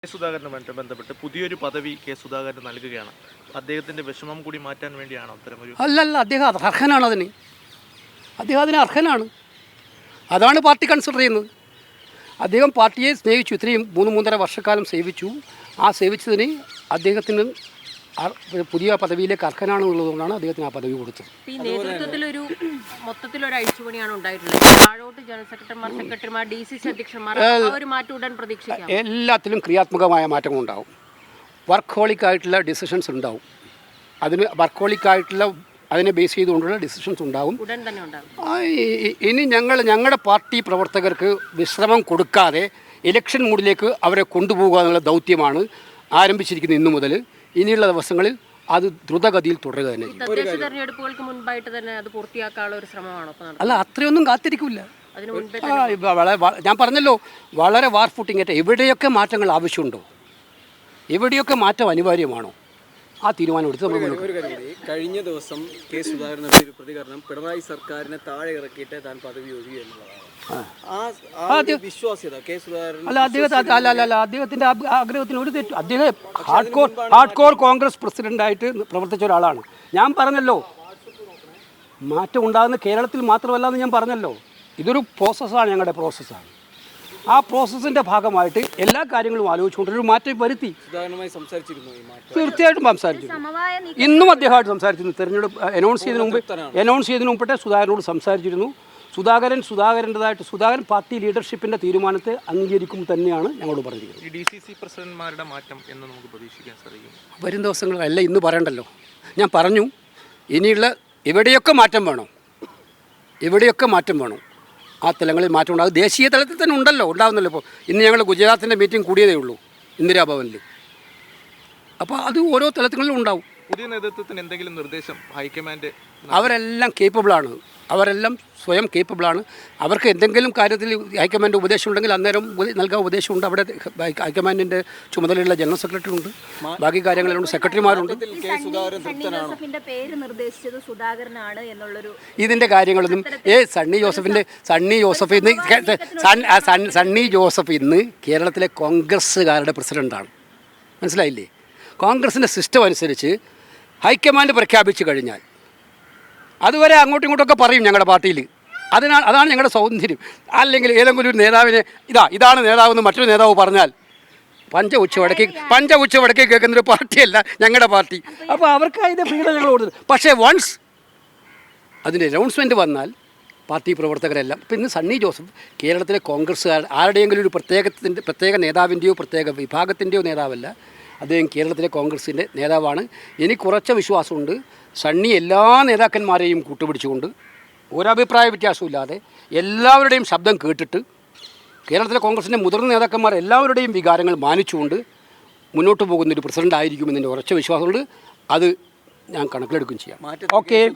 K സുധാകരനുമായിട്ട് ബന്ധപ്പെട്ട് പുതിയൊരു പദവി കെ സുധാകരൻ നൽകുകയാണ്. അദ്ദേഹത്തിൻ്റെ വിഷമം കൂടി മാറ്റാൻ വേണ്ടിയാണോ അത്തരമൊരു? അല്ലല്ല, അദ്ദേഹം അർഹനാണ്. അദ്ദേഹം അതിന് അർഹനാണ്. അതാണ് പാർട്ടി കൺസിഡർ ചെയ്യുന്നത്. അദ്ദേഹം പാർട്ടിയെ സ്നേഹിച്ചു, ഇത്രയും 3-3.5 വർഷക്കാലം സേവിച്ചു. ആ സേവിച്ചതിന് അദ്ദേഹത്തിന് പുതിയ പദവിയിലേക്ക് അർഹനാണെന്നുള്ളതുകൊണ്ടാണ് അദ്ദേഹത്തിന് ആ പദവി കൊടുത്തത്. ഈ നേതൃത്വത്തിലൊരു മൊത്തത്തിലൊരു അഴിച്ചുപണിയാണ് ഉണ്ടായിട്ടുള്ളത്. താഴോട്ട് ജനറൽ സെക്രട്ടറിമാർ, സെക്രട്ടറിമാർ, DCC അധ്യക്ഷന്മാർ ഒരു മാറ്റം ഉടൻ പ്രതീക്ഷിക്കാം. എല്ലാത്തിലും ക്രിയാത്മകമായ മാറ്റങ്ങളുണ്ടാവും. വർക്കഹോളിക്കായിട്ടുള്ള ഡിസിഷൻസ് ഉണ്ടാവും. അതിന് വർക്കഹോളിക്കായിട്ടുള്ള അതിനെ ബേസ് ചെയ്തുകൊണ്ടുള്ള ഡിസിഷൻസ് ഉണ്ടാവും. ഉടൻ തന്നെ ഉണ്ടാകും. ഇനി ഞങ്ങളുടെ പാർട്ടി പ്രവർത്തകർക്ക് വിശ്രമം കൊടുക്കാതെ ഇലക്ഷൻ മൂഡിലേക്ക് അവരെ കൊണ്ടുപോകുക എന്നുള്ള ദൗത്യമാണ് ആരംഭിച്ചിരിക്കുന്നത് ഇന്നു മുതൽ. ഇനിയുള്ള ദിവസങ്ങളിൽ അത് ദ്രുതഗതിയിൽ തുടരുക തന്നെ. തദ്ദേശ തെരഞ്ഞെടുപ്പുകൾക്ക് മുൻപായിട്ട് തന്നെ അത് പൂർത്തിയാക്കാനുള്ള ഒരു ശ്രമമാണോ? അല്ല, അത്രയൊന്നും കാത്തിരിക്കില്ല. അതിന് മുൻപേ ഞാൻ പറഞ്ഞല്ലോ, വളരെ വാർ ഫൂട്ടിംഗ് ആയിട്ട് എവിടെയൊക്കെ മാറ്റങ്ങൾ ആവശ്യമുണ്ടോ, എവിടെയൊക്കെ മാറ്റം അനിവാര്യമാണോ, ആ തീരുമാനം എടുത്ത് നമ്മൾ കഴിഞ്ഞ ദിവസം കെ സുധാകരൻ ഒരു പ്രതികരണം, പിണറായി സർക്കാരിനെ താഴെ ഇറക്കിയിട്ട് താൻ പദവി ഒഴിയുക എന്നുള്ളതാണ്. വിശ്വാസ്യത കെ സുധാകരൻ അല്ല, അദ്ദേഹത്തിൻ്റെ ആഗ്രഹത്തിന് ഒരു തെറ്റും. അദ്ദേഹം ഹാർഡ് കോർ കോൺഗ്രസ് പ്രസിഡൻ്റായിട്ട് പ്രവർത്തിച്ച ഒരാളാണ്. ഞാൻ പറഞ്ഞല്ലോ, മാറ്റം ഉണ്ടാകുന്ന കേരളത്തിൽ മാത്രമല്ല എന്ന് ഞാൻ പറഞ്ഞല്ലോ. ഇതൊരു പ്രോസസ്സാണ്, ഞങ്ങളുടെ പ്രോസസ്സാണ്. ആ പ്രോസസ്സിൻ്റെ ഭാഗമായിട്ട് എല്ലാ കാര്യങ്ങളും ആലോചിച്ചുകൊണ്ടൊരു മാറ്റം വരുത്തി. തീർച്ചയായിട്ടും സംസാരിച്ചിരുന്നു. ഇന്നും അദ്ദേഹമായിട്ട് സംസാരിച്ചിരുന്നു. തെരഞ്ഞെടുപ്പ് അനൗൺസ് ചെയ്തതിന് മുമ്പേ സുധാകരനോട് സംസാരിച്ചിരുന്നു. സുധാകരൻ പാർട്ടി ലീഡർഷിപ്പിൻ്റെ തീരുമാനത്തെ അംഗീകരിക്കും തന്നെയാണ് ഞങ്ങളോട് പറഞ്ഞിരിക്കുന്നത്. ഈ DCC പ്രസിഡന്റുമാരുടെ മാറ്റം എന്ന് നമുക്ക് പ്രതീക്ഷിക്കാൻ സാധിക്കും. വരും ദിവസങ്ങളല്ല, ഇന്ന് പറയണ്ടല്ലോ. ഞാൻ പറഞ്ഞു, ഇനിയുള്ള എവിടെയൊക്കെ മാറ്റം വേണോ, ആ തലങ്ങളിൽ മാറ്റം ഉണ്ടാകും. ദേശീയ തലത്തിൽ തന്നെ ഉണ്ടാകുന്നല്ലോ. ഇപ്പോൾ ഇന്ന് ഞങ്ങൾ ഗുജറാത്തിൻ്റെ മീറ്റിംഗ് കൂടിയതേ ഉള്ളൂ, ഇന്ദിരാഭവനിൽ. അപ്പോൾ അത് ഓരോ തലങ്ങളിലും ഉണ്ടാവും. പുതിയ നേതൃത്വത്തിന് എന്തെങ്കിലും നിർദ്ദേശം ഹൈക്കമാൻഡ്? അവരെല്ലാം കേപ്പബിളാണ്, അവരെല്ലാം സ്വയം കേപ്പബിളാണ്. അവർക്ക് എന്തെങ്കിലും കാര്യത്തിൽ ഹൈക്കമാൻഡ് ഉപദേശം ഉണ്ടെങ്കിൽ അന്നേരം നൽകാൻ ഉപദേശമുണ്ട്. അവിടെ ഹൈക്കമാൻഡിൻ്റെ ചുമതലയുള്ള ജനറൽ സെക്രട്ടറി ഉണ്ട്, ബാക്കി കാര്യങ്ങളുണ്ട്, സെക്രട്ടറിമാരുണ്ട്. ഇതിൻ്റെ കാര്യങ്ങളൊന്നും സണ്ണി ജോസഫ് ഇന്ന് കേരളത്തിലെ കോൺഗ്രസ്സുകാരുടെ പ്രസിഡൻ്റാണ്. മനസ്സിലായില്ലേ? കോൺഗ്രസിൻ്റെ സിസ്റ്റം അനുസരിച്ച് ഹൈക്കമാൻഡ് പ്രഖ്യാപിച്ചു കഴിഞ്ഞാൽ അതുവരെ അങ്ങോട്ടും ഇങ്ങോട്ടൊക്കെ പറയും ഞങ്ങളുടെ പാർട്ടിയിൽ. അതാണ് ഞങ്ങളുടെ സൗന്ദര്യം. അല്ലെങ്കിൽ ഏതെങ്കിലും ഒരു നേതാവിനെ ഇതാണ് നേതാവെന്ന് മറ്റൊരു നേതാവ് പറഞ്ഞാൽ പഞ്ച ഉച്ച വടക്കേ കേൾക്കുന്നൊരു പാർട്ടിയല്ല ഞങ്ങളുടെ പാർട്ടി. അപ്പോൾ അവർക്ക് അതിൻ്റെ ഫ്രീഡം ഞങ്ങൾ കൊടുത്തത്. പക്ഷേ വൺസ് അതിൻ്റെ അനൗൺസ്മെൻറ്റ് വന്നാൽ പാർട്ടി പ്രവർത്തകരെല്ലാം ഇപ്പം ഇന്ന് സണ്ണി ജോസഫ് കേരളത്തിലെ കോൺഗ്രസ്സുകാർ ആരുടെയെങ്കിലും ഒരു പ്രത്യേക നേതാവിൻ്റെയോ പ്രത്യേക വിഭാഗത്തിൻ്റെയോ നേതാവല്ല. അദ്ദേഹം കേരളത്തിലെ കോൺഗ്രസിൻ്റെ നേതാവാണ്. എനിക്ക് കുറച്ച് വിശ്വാസമുണ്ട്, സണ്ണി എല്ലാ നേതാക്കന്മാരെയും കൂട്ടുപിടിച്ചുകൊണ്ട് ഒരഭിപ്രായ വ്യത്യാസമില്ലാതെ എല്ലാവരുടെയും ശബ്ദം കേട്ടിട്ട് കേരളത്തിലെ കോൺഗ്രസിൻ്റെ മുതിർന്ന നേതാക്കന്മാർ എല്ലാവരുടെയും വികാരങ്ങൾ മാനിച്ചുകൊണ്ട് മുന്നോട്ട് പോകുന്നൊരു പ്രസിഡൻ്റ് ആയിരിക്കുമെന്നതിൻ്റെ ഉറച്ച വിശ്വാസമുണ്ട്. അത് ഞാൻ കണക്കിലെടുക്കുകയും ചെയ്യാം. ഓക്കെ.